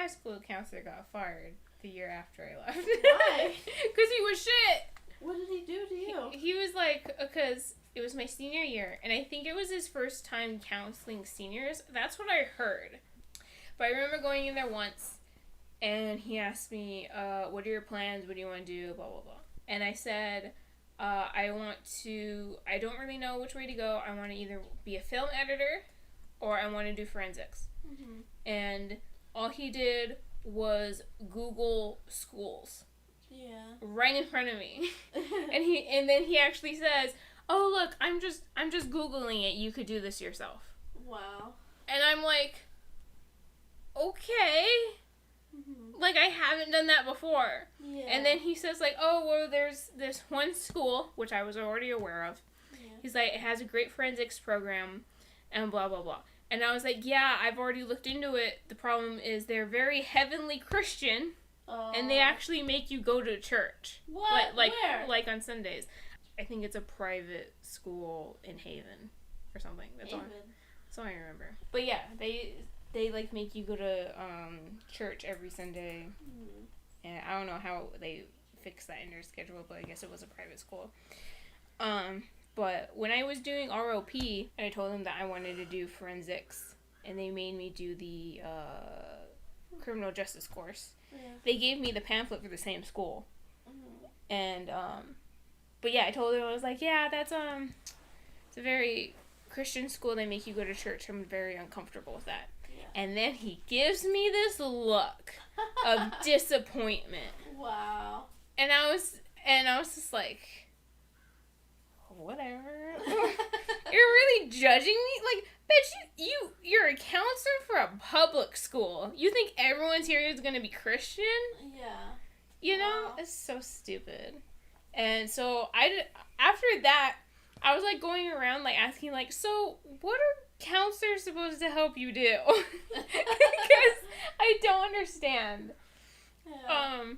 school counselor got fired the year after I left. Why? Because he was shit. What did he do to you? He was like, because it was my senior year, and I think it was his first time counseling seniors. That's what I heard. But I remember going in there once, and he asked me, what are your plans? What do you want to do? Blah, blah, blah. And I said, I don't really know which way to go. I want to either be a film editor, or I want to do forensics. Mm-hmm. And all he did was Google schools. Yeah. Right in front of me. and then he actually says, "Oh, look, I'm just Googling it. You could do this yourself." Wow. And I'm like, "Okay." Mm-hmm. Like, I haven't done that before. Yeah. And then he says, like, "Oh, well, there's this one school," which I was already aware of. Yeah. He's like, "It has a great forensics program," and blah, blah, blah. And I was like, "Yeah, I've already looked into it. The problem is they're very heavenly Christian, and they actually make you go to church." What? Where? Like on Sundays. I think it's a private school in Haven or something. That's all I remember. But yeah, they like make you go to church every Sunday. Mm. And I don't know how they fixed that in their schedule, but I guess it was a private school. But when I was doing ROP, I told them that I wanted to do forensics, and they made me do the criminal justice course. Yeah. They gave me the pamphlet for the same school. Mm. And but yeah, I told them, I was like, "Yeah, that's it's a very Christian school. They make you go to church. I'm very uncomfortable with that." Yeah. And then he gives me this look of disappointment. Wow. And I was just like, whatever. You're really judging me? Like, bitch, you're a counselor for a public school. You think everyone's here is gonna be Christian? Yeah. You know? Wow. It's so stupid. And so after that, I was like going around like asking like, so what are counselors supposed to help you do? Because I don't understand. Yeah.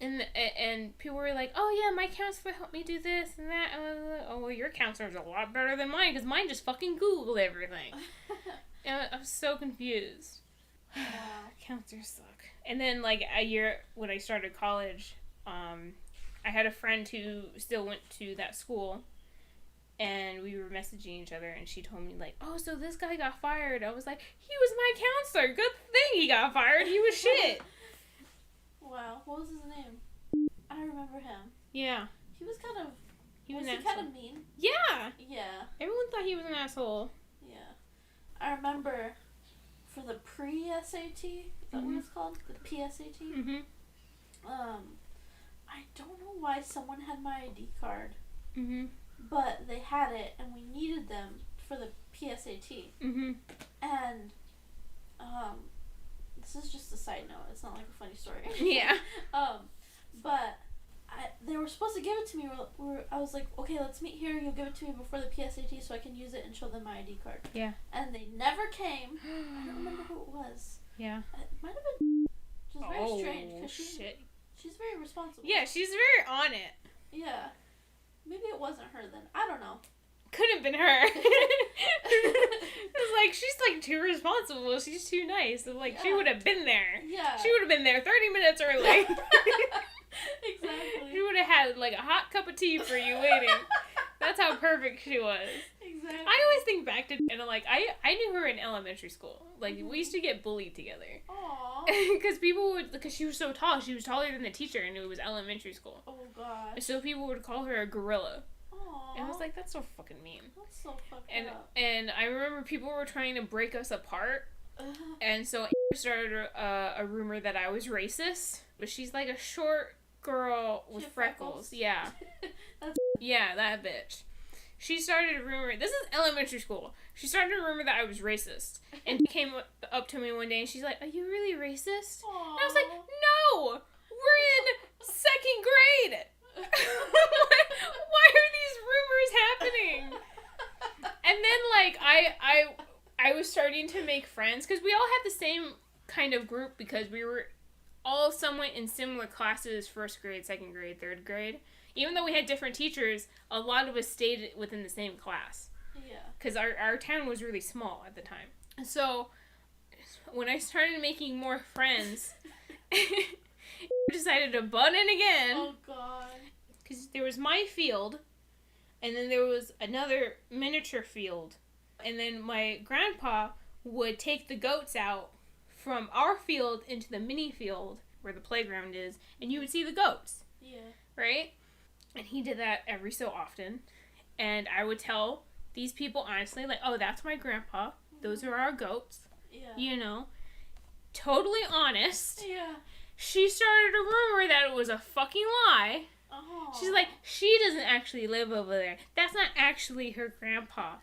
And people were like, "Oh yeah, my counselor helped me do this and that." And I was like, "Oh well, your counselor's a lot better than mine because mine just fucking Googled everything." And I was so confused. Wow. Counselors suck. And then like a year when I started college, I had a friend who still went to that school, and we were messaging each other, and she told me like, "Oh, so this guy got fired." I was like, "He was my counselor. Good thing he got fired. He was shit." Wow. What was his name? I remember him. Yeah. He was kind of. He was Was an he asshole. kind of mean? Yeah. Yeah. Everyone thought he was an asshole. Yeah. I remember for the pre-SAT, is that what it's called? The PSAT? Mhm. I don't know why someone had my ID card, Mhm. but they had it and we needed them for the PSAT. Mhm. And, this is just a side note, it's not like a funny story. Yeah. But they were supposed to give it to me. I was like, okay, let's meet here. You'll give it to me before the PSAT so I can use it and show them my ID card. Yeah. And they never came. I don't remember who it was. Yeah. It might have been. Which is very strange because shit. she's very responsible. Yeah, she's very on it. Yeah. Maybe it wasn't her then. I don't know. Could have been her. It's like, she's like too responsible. She's too nice. So, like, she Yeah. would have been there. Yeah. She would have been there 30 minutes early. Exactly. She would have had like a hot cup of tea for you waiting. That's how perfect she was. Exactly. I always think back to, and like, I knew her in elementary school. Like, we used to get bullied together. Aww. Because she was so tall. She was taller than the teacher, and it was elementary school. Oh gosh. So people would call her a gorilla. Aww. And I was like, that's so fucking mean. That's so fucked up. And I remember people were trying to break us apart. And so I started a rumor that I was racist. But she's like a short girl with freckles. Yeah. Yeah, that bitch. She started a rumor. This is elementary school. She started a rumor that I was racist. And she came up to me one day and she's like, "Are you really racist?" Aww. And I was like, "No! We're in 2nd grade! Why are these rumors happening?" And then, like, I was starting to make friends, because we all had the same kind of group, because we were all somewhat in similar classes, 1st grade, 2nd grade, 3rd grade. Even though we had different teachers, a lot of us stayed within the same class. Yeah. Because our town was really small at the time. So, when I started making more friends, decided to butt in again. Oh, God. Because there was my field, and then there was another miniature field. And then my grandpa would take the goats out from our field into the mini field where the playground is, and you would see the goats. Yeah. Right? And he did that every so often. And I would tell these people honestly, like, oh, that's my grandpa. Those are our goats. Yeah. You know? Totally honest. Yeah. She started a rumor that it was a fucking lie. Oh. She's like, she doesn't actually live over there. That's not actually her grandpa.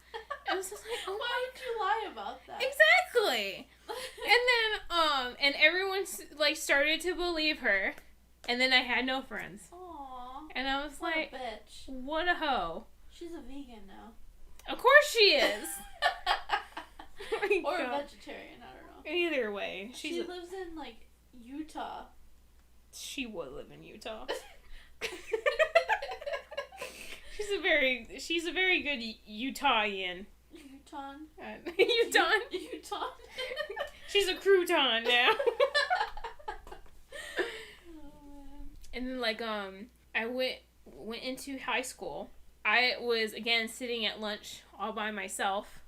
I was just like, oh, why would you lie about that? exactly. And then, and everyone, like, started to believe her. And then I had no friends. Aww. And I was What like, a bitch. what a hoe. She's a vegan now. Of course she is. Oh my Or God. a vegetarian, I don't know. Either way. She lives in, like, Utah. She would live in Utah. She's a very good Utahian. Utah. Utah. Utah. She's a crouton now. Oh, man. And then, like, I went into high school. I was, again, sitting at lunch all by myself.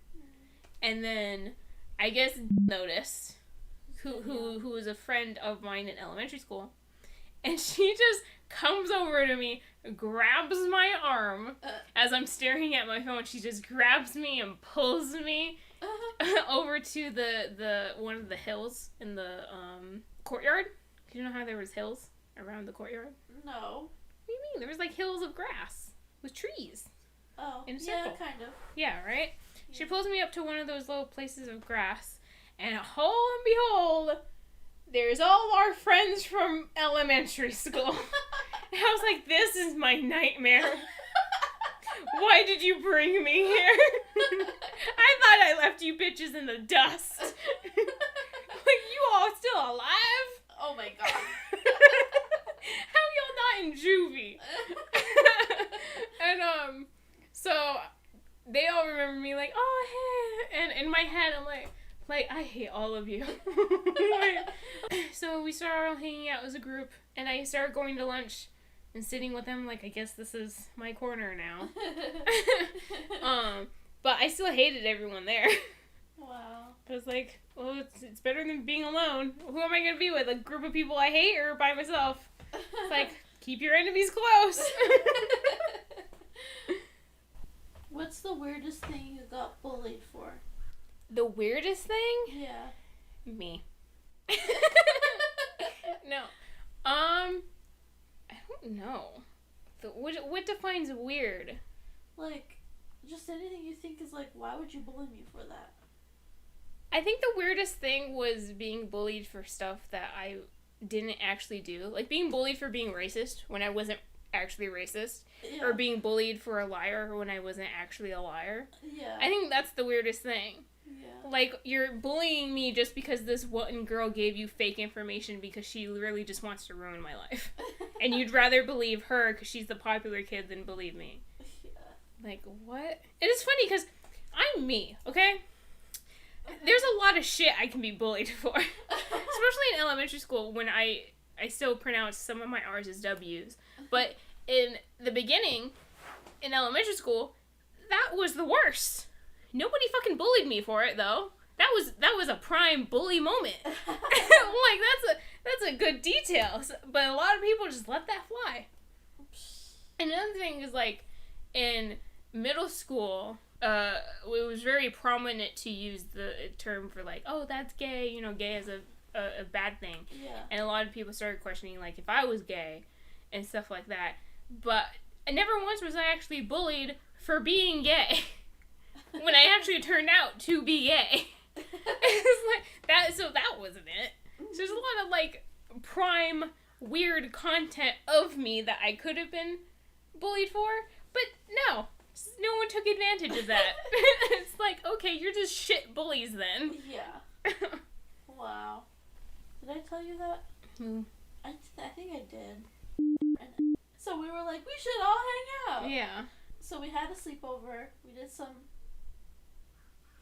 And then, I guess, noticed, who was a friend of mine in elementary school. And she just comes over to me, grabs my arm as I'm staring at my phone. She just grabs me and pulls me over to the one of the hills in the courtyard. Do you know how there was hills around the courtyard? No. What do you mean? There was like hills of grass with trees. Oh, In a yeah, circle. kind of. Yeah, right? Yeah. She pulls me up to one of those little places of grass, and lo and behold, there's all our friends from elementary school. And I was like, this is my nightmare. Why did you bring me here? I thought I left you bitches in the dust. Like, you all still alive? Oh my God. How y'all not in juvie? And, so, they all remember me like, oh, hey. And in my head, I'm like, I hate all of you. So we started all hanging out as a group, and I started going to lunch and sitting with them, like, I guess this is my corner now. But I still hated everyone there. Wow. I was like, well, it's better than being alone. Who am I going to be with? A group of people I hate or by myself? It's like, keep your enemies close. What's the weirdest thing you got bullied for? The weirdest thing? Yeah. Me. No. I don't know. What defines weird? Like, just anything you think is like, why would you bully me for that? I think the weirdest thing was being bullied for stuff that I didn't actually do. Like being bullied for being racist when I wasn't actually racist. Yeah. Or being bullied for a liar when I wasn't actually a liar. Yeah. I think that's the weirdest thing. Yeah. Like, you're bullying me just because this one girl gave you fake information because she really just wants to ruin my life. And you'd rather believe her because she's the popular kid than believe me. Yeah. Like, what? And it's funny because I'm me, okay? There's a lot of shit I can be bullied for. Especially in elementary school when I still pronounce some of my R's as W's. But in the beginning, in elementary school, that was the worst. Nobody fucking bullied me for it, though. That was a prime bully moment. Like, that's a good detail. But a lot of people just let that fly. And another thing is, like, in middle school, it was very prominent to use the term for, like, oh, that's gay, you know, gay is a bad thing. Yeah. And a lot of people started questioning, like, if I was gay and stuff like that. But never once was I actually bullied for being gay. When I actually turned out to be gay. It's like that, so that wasn't it. So there's a lot of like prime weird content of me that I could have been bullied for, but no one took advantage of that. It's like, okay, you're just shit bullies then. Yeah. Wow. Did I tell you that? Hmm. I think I did. And so we were like, we should all hang out. Yeah. So we had a sleepover. We did some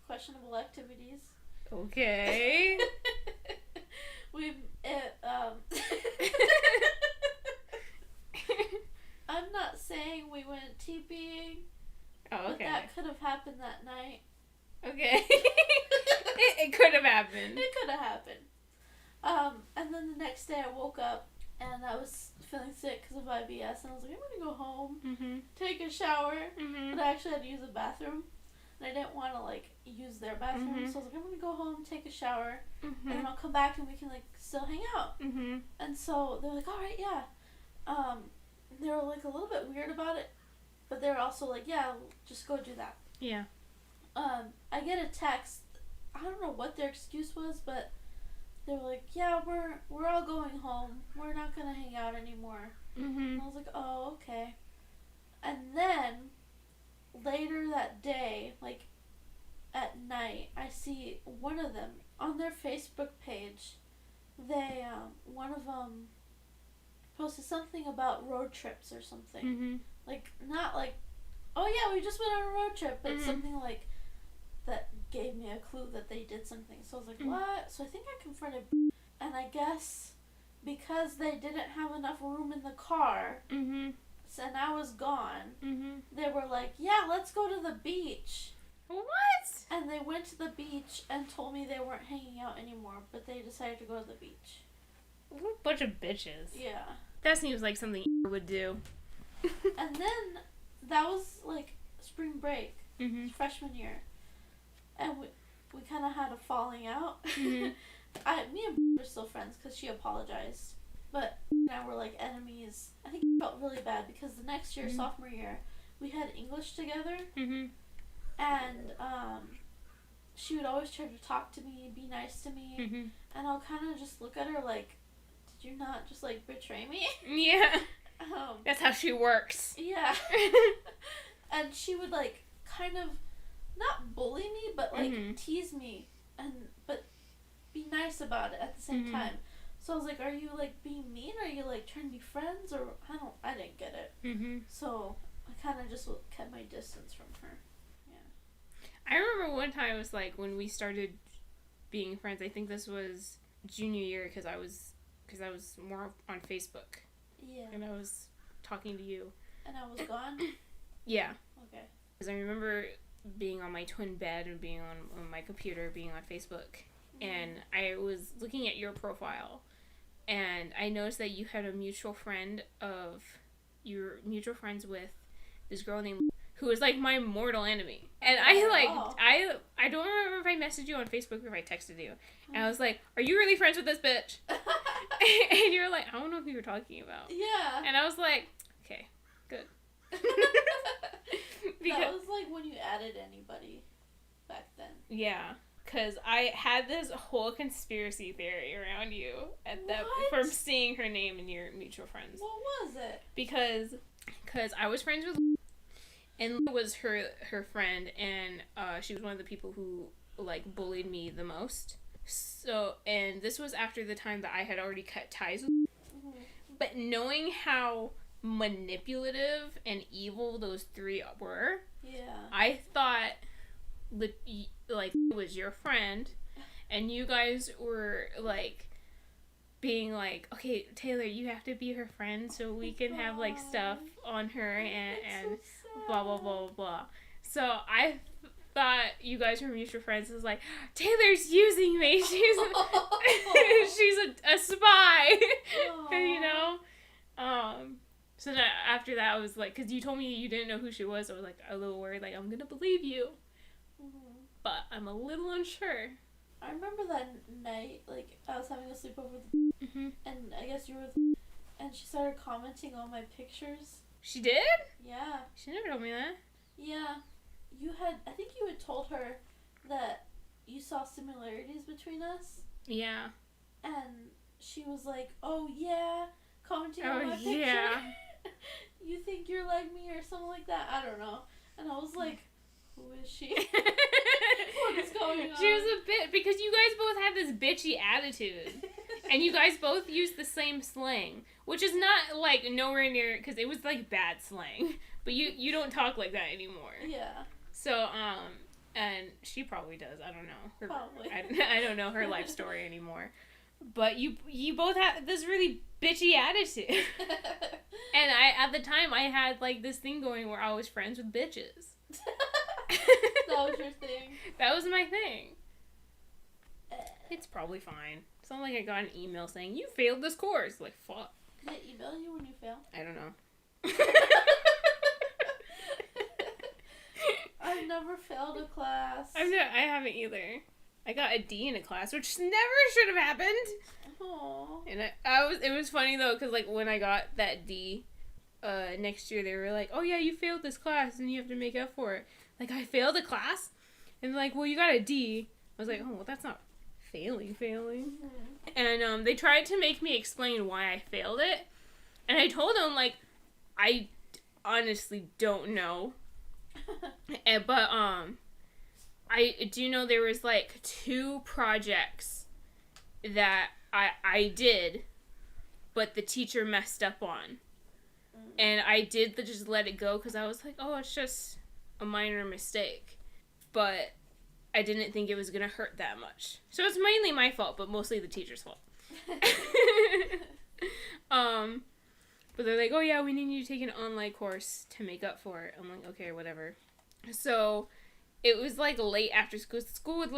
questionable activities. Okay. could have happened that night. Okay. it could have happened. It could have happened. And then the next day I woke up and I was feeling sick because of IBS, and I was like, I'm gonna go home, take a shower, but I actually had to use the bathroom, and I didn't want to like use their bathroom, so I was like, I'm gonna go home, take a shower, and then I'll come back and we can like still hang out. And so they were like, all right, yeah. They were like a little bit weird about it, but they were also like, yeah, just go do that. Yeah. I get a text. I don't know what their excuse was, but they were like, yeah, we're all going home. We're not gonna hang out anymore. And I was like, oh, okay. And then later that day, like at night, I see one of them on their Facebook page. They one of them posted something about road trips or something. Like not like, oh yeah, we just went on a road trip, but something like that gave me a clue that they did something. So I was like, what? So I think I confronted, and I guess because they didn't have enough room in the car, and I was gone, they were like, yeah, let's go to the beach. What? And they went to the beach and told me they weren't hanging out anymore, but they decided to go to the beach. What a bunch of bitches. Yeah. That seems like something you would do. And then that was like spring break, freshman year. And we kind of had a falling out. Me and were still friends because she apologized. But now we're like enemies. I think it felt really bad because the next year, sophomore year, we had English together. And she would always try to talk to me, be nice to me. And I'll kind of just look at her like, did you not just like betray me? Yeah. That's how she works. Yeah. And she would like kind of not bully me, but like tease me, but be nice about it at the same time. So I was like, are you like being mean? Are you like trying to be friends? Or I didn't get it. So I kind of just kept my distance from her. Yeah. I remember one time it was like when we started being friends. I think this was junior year because I was more on Facebook. Yeah. And I was talking to you. And I was gone? Yeah. Okay. Because I remember being on my twin bed and being on my computer, being on Facebook. And I was looking at your profile. And I noticed that you had a mutual friend you're mutual friends with this girl named who was like my mortal enemy. And I don't remember if I messaged you on Facebook or if I texted you. And I was like, are you really friends with this bitch? And you're like, I don't know who you're talking about. Yeah. And I was like, okay, good. That was like when you added anybody back then. Yeah. Because I had this whole conspiracy theory around you from seeing her name in your mutual friends. What was it? Because I was friends with and was her friend, and she was one of the people who like bullied me the most. So, and this was after the time that I had already cut ties with but knowing how manipulative and evil those three were, I thought like it was your friend, and you guys were like being like, okay, Taylor, you have to be her friend so we can have like stuff on her and so blah blah blah blah. So I thought you guys were mutual friends. It was like, Taylor's using me. She's she's a spy. You know. So that after that, I was like, because you told me you didn't know who she was, I was like a little worried. Like, I'm gonna believe you, but I'm a little unsure. I remember that night, like I was having a sleepover, and I guess you were, and she started commenting on my pictures. She did? Yeah. She never told me that. Yeah. I think you had told her that you saw similarities between us. Yeah. And she was like, oh yeah, commenting on my picture. Yeah. You think you're like me or something like that? I don't know. And I was like, who is she? What is going on? She was a bit, because you guys both have this bitchy attitude. And you guys both use the same slang, which is not like nowhere near, because it was like bad slang. But you don't talk like that anymore. Yeah. So, and she probably does. I don't know. Probably. I don't know her life story anymore. But you both have this really bitchy attitude. And at the time, I had like this thing going where I was friends with bitches. That was your thing. That was my thing. It's probably fine. It's not like I got an email saying, you failed this course. Like, fuck. Did they email you when you failed? I don't know. I've never failed a class. I haven't either. I got a D in a class, which never should have happened. Aww. And it was funny though, because like when I got that D, next year they were like, oh yeah, you failed this class and you have to make up for it. Like, I failed a class? And they're like, well, you got a D. I was like, oh, well, that's not failing. Mm-hmm. And they tried to make me explain why I failed it. And I told them, like, I honestly don't know. But I do know there was like 2 projects that I did, but the teacher messed up on. And I did just let it go because I was like, oh, it's just a minor mistake. But I didn't think it was going to hurt that much. So it's mainly my fault, but mostly the teacher's fault. But they're like, oh yeah, we need you to take an online course to make up for it. I'm like, okay, whatever. So it was like late after school. School would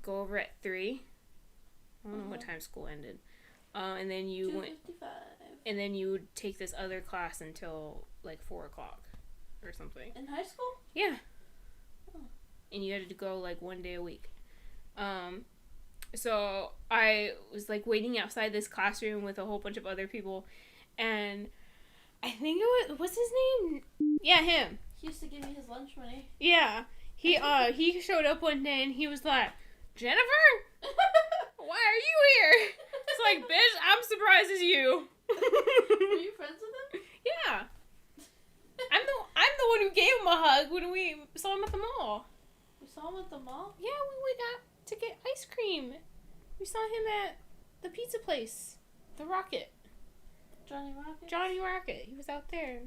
go over at 3. I don't know what time school ended. And then you 2:55. went, and then you would take this other class until like 4 o'clock or something. In high school? Yeah. Oh. And you had to go like 1 day a week. So I was like waiting outside this classroom with a whole bunch of other people, and I think it was, what's his name? Yeah, him. He used to give me his lunch money. Yeah. He showed up one day and he was like, Jennifer? Why are you here? It's like, bitch, I'm surprised as you. Were you friends with him? Yeah. I'm the one who gave him a hug when we saw him at the mall. You saw him at the mall? Yeah, we went out to get ice cream. We saw him at the pizza place. The Rocket. Johnny Rocket. He was out there.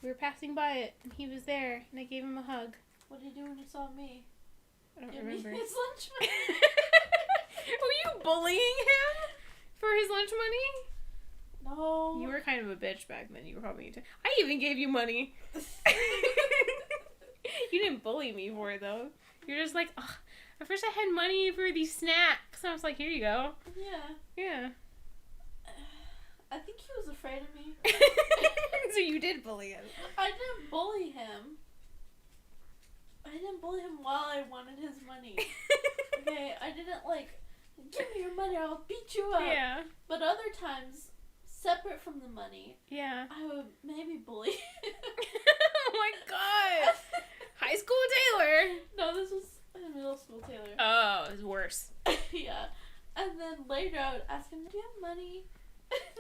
We were passing by it, and he was there, and I gave him a hug. What did he do when he saw me? I don't Give remember. me his lunch money. Were you bullying him for his lunch money? No. You were kind of a bitch back then. You were probably I even gave you money. You didn't bully me for it, though. You're just like, ugh, at first I had money for these snacks. I was like, here you go. Yeah. Yeah. I think he was afraid of me. So you did bully him. I didn't bully him. I didn't bully him while I wanted his money. Okay, I didn't like, give me your money or I'll beat you up. Yeah. But other times, separate from the money, Yeah. I would maybe bully. Oh my god. High school Taylor. No, this was middle school Taylor. Oh, it was worse. Yeah. And then later I would ask him, do you have money?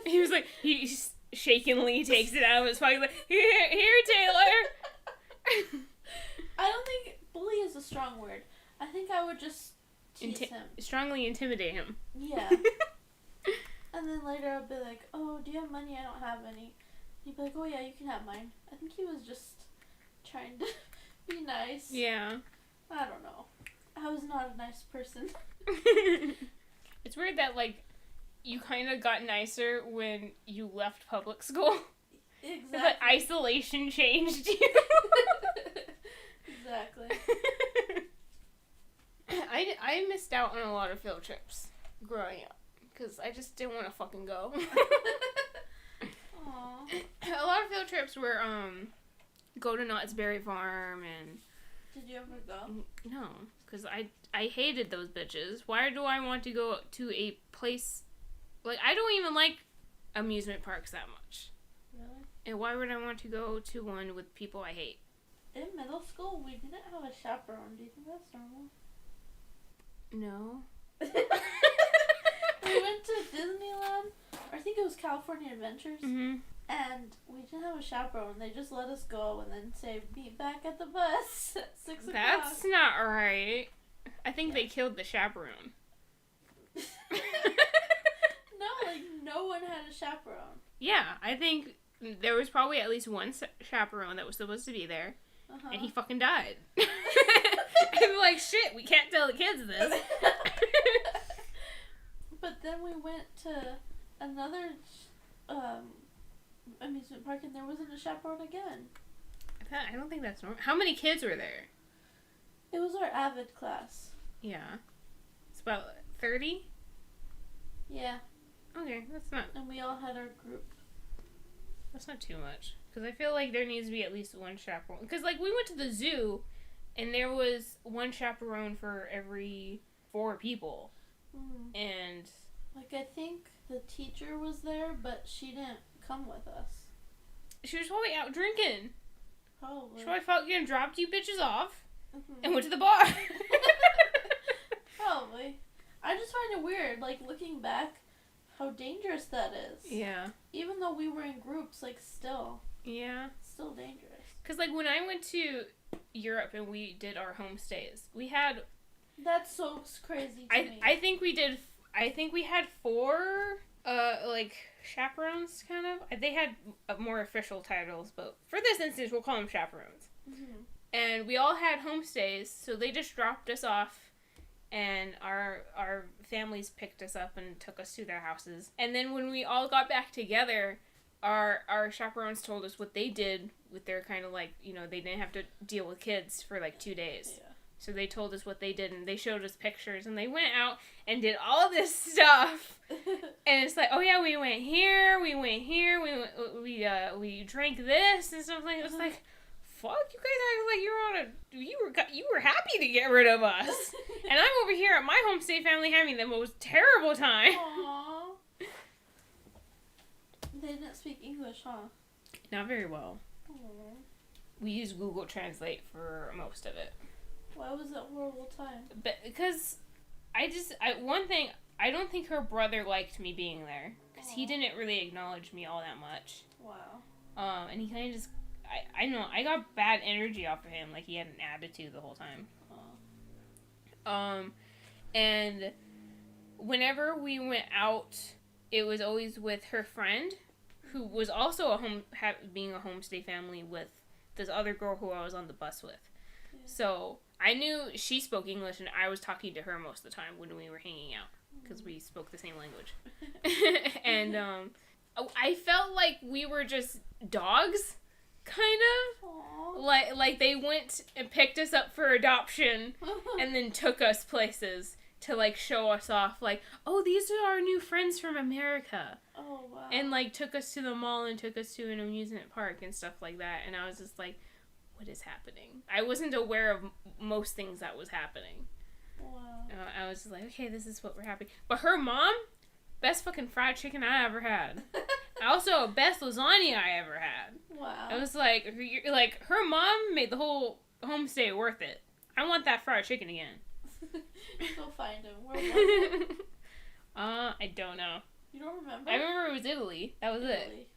He was like, he shakenly takes it out of his pocket, like, here, Taylor. I don't think bully is a strong word. I think I would just tease him. Strongly intimidate him. Yeah. And then later I'd be like, oh, do you have money? I don't have any. He'd be like, oh yeah, you can have mine. I think he was just trying to be nice. Yeah. I don't know. I was not a nice person. It's weird that, like, you kind of got nicer when you left public school. Exactly. But isolation changed you. Exactly. I missed out on a lot of field trips growing up because I just didn't want to fucking go. Aww. A lot of field trips were go to Knott's Berry Farm and. Did you ever go? No, because I hated those bitches. Why do I want to go to a place like I don't even like amusement parks that much. Really? And why would I want to go to one with people I hate? In middle school, we didn't have a chaperone. Do you think that's normal? No. We went to Disneyland, or I think it was California Adventures, Mhm. and we didn't have a chaperone. They just let us go and then say, meet back at the bus at 6 o'clock. That's not right. I think they killed the chaperone. No, like, no one had a chaperone. Yeah, I think there was probably at least one chaperone that was supposed to be there, Uh-huh. and he fucking died. I'm like, shit, we can't tell the kids this. But then we went to another amusement park and there wasn't a chaperone again. I don't think that's normal. How many kids were there? It was our Avid class. Yeah. It's about 30? Yeah. Okay, that's not... And we all had our group. That's not too much. Because I feel like there needs to be at least one chaperone. Because, like, we went to the zoo, and there was one chaperone for every 4 people. Mm. And... Like, I think the teacher was there, but she didn't come with us. She was probably out drinking. Probably. She probably felt and dropped you bitches off Mm-hmm. and went to the bar. Probably. I just find it weird, like, looking back, how dangerous that is. Yeah. Even though we were in groups, like, still. Yeah. Still dangerous. Because, like, when I went to Europe and we did our homestays, we had... That's so crazy to me. I think we had 4, like, chaperones, kind of. They had more official titles, but for this instance, we'll call them chaperones. Mm-hmm. And we all had homestays, so they just dropped us off, and our families picked us up and took us to their houses. And then when we all got back together, our chaperones told us what they did with their kind of, like, you know, they didn't have to deal with kids for, like, 2 days. Yeah. So they told us what they did, and they showed us pictures, and they went out and did all this stuff. And it's like, oh yeah, we went here, we drank this and stuff like that. It's like, fuck, you guys act like you were happy to get rid of us. And I'm over here at my homestay family having the most terrible time. Aww. They didn't speak English, huh? Not very well. Aww. We used Google Translate for most of it. Why was it a horrible time? But because I don't think her brother liked me being there. Because he didn't really acknowledge me all that much. Wow. And he kind of just... I know, I got bad energy off of him. Like, he had an attitude the whole time. And whenever we went out, it was always with her friend, who was also being a homestay family with this other girl who I was on the bus with. Yeah. So I knew she spoke English, and I was talking to her most of the time when we were hanging out, because we spoke the same language. And I felt like we were just dogs, kind of. Aww. Like they went and picked us up for adoption, and then took us places to, like, show us off, like, oh, these are our new friends from America. Oh, wow. And, like, took us to the mall and took us to an amusement park and stuff like that. And I was just like, what is happening? I wasn't aware of most things that was happening. Wow. I was just like, okay, this is what we're having. But her mom, best fucking fried chicken I ever had. Also, best lasagna I ever had. Wow. I was like, her mom made the whole homestay worth it. I want that fried chicken again. Go find him. Where was it? I don't know. You don't remember? I remember it was Italy. That was it.